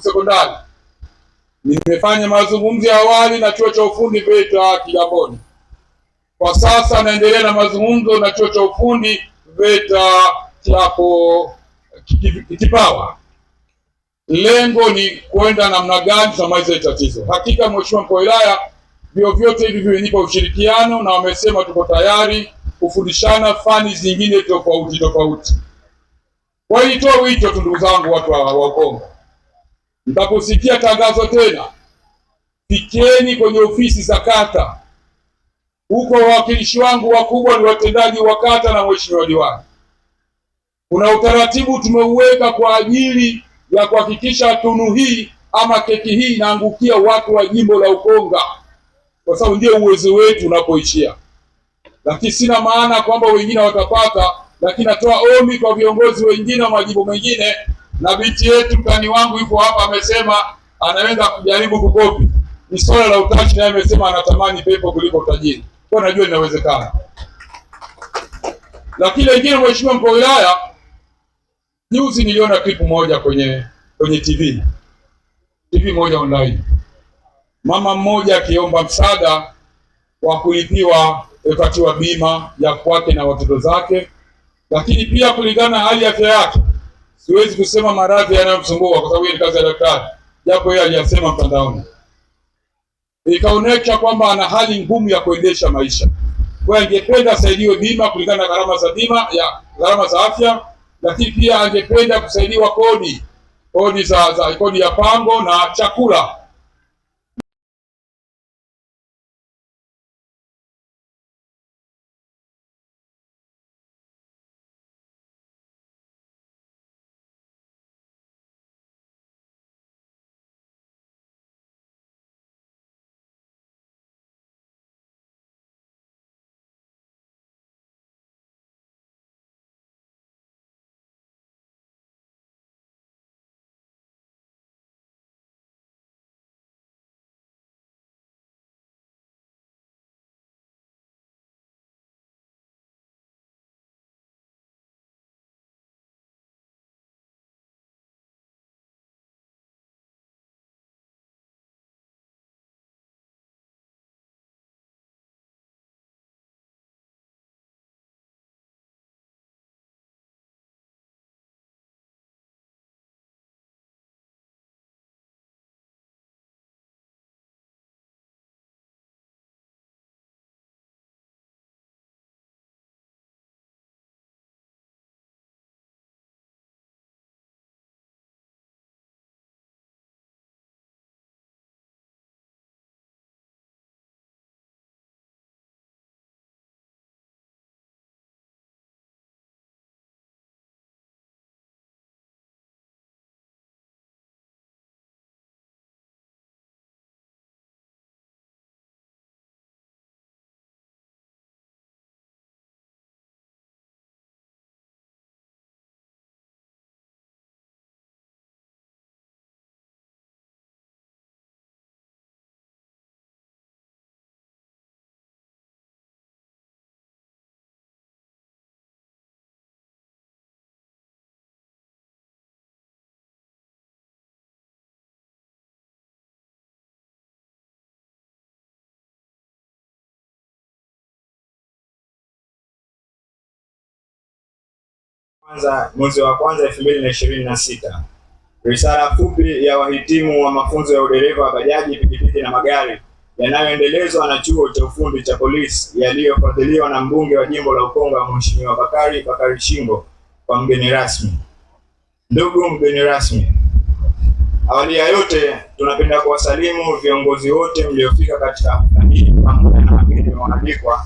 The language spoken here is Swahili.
Ruvu Sekondari. Nimefanya mazungumzo ya awali na chuo cha ufundi VETA Kigamboni. Kwa sasa naendelea na mazungumzo na chuo cha ufundi VETA Kipawa. Lengo ni kwenda namna gani tunamaliza tatizo. Hakika Mheshimiwa Mkuu wa Wilaya, vyuo vyote hivi vimenipa ushirikiano na wamesema tuko tayari kufundishana fani zingine tofauti tofauti. Kwa hiyo nitoa wito tu, ndugu zangu, watu wa Ukonga, mtaposikia tangazo tena, fikeni kwenye ofisi za kata. Huko wawakilishi wangu wakubwa ni watendaji wa kata na mheshimiwa diwani. Kuna utaratibu tumeuweka kwa ajili ya kuhakikisha tunu hii ama keki hii inaangukia watu wa jimbo la Ukonga, kwa sababu ndio uwezo wetu unapoishia. Lakini sina maana kwamba wengine watapata, lakini natoa ombi kwa viongozi wengine wa majimbo mengine, na binti yetu mtani wangu yuko hapa amesema anaweza kujaribu kukopi. Ni swala la utashi, naye amesema anatamani pepo kuliko utajiri. Kwa najua inawezekana. Lakini lingine, Mheshimiwa Mkuu wa Wilaya, juzi niliona clip moja kwenye TV moja online. Mama mmoja akiomba msaada wa kulipiwa kupatiwa bima ya kwake na watoto zake, lakini pia kulingana na hali ya afya yake. Siwezi kusema maradhi yanayomsumbua kwa sababu ni kazi ya daktari, japo yeye aliyasema mtandaoni. Ikaonyesha kwamba ana hali ngumu ya kuendesha maisha. Kwa hiyo angependa asaidiwe bima kulingana na gharama za bima ya gharama za afya, lakini pia angependa kusaidiwa kodi kodi ya pango na chakula. Mwezi wa kwanza 2026. Risala fupi ya wahitimu wa mafunzo ya udereva wa bajaji, pikipiki na magari yanayoendelezwa na chuo cha ufundi cha polisi yaliyofadhiliwa na mbunge wa jimbo la Ukonga Mheshimiwa Bakari Shingo kwa mgeni rasmi. Ndugu mgeni rasmi, awali ya yote tunapenda kuwasalimu viongozi wote mliofika katika hafla hii pamoja na wageni waalikwa.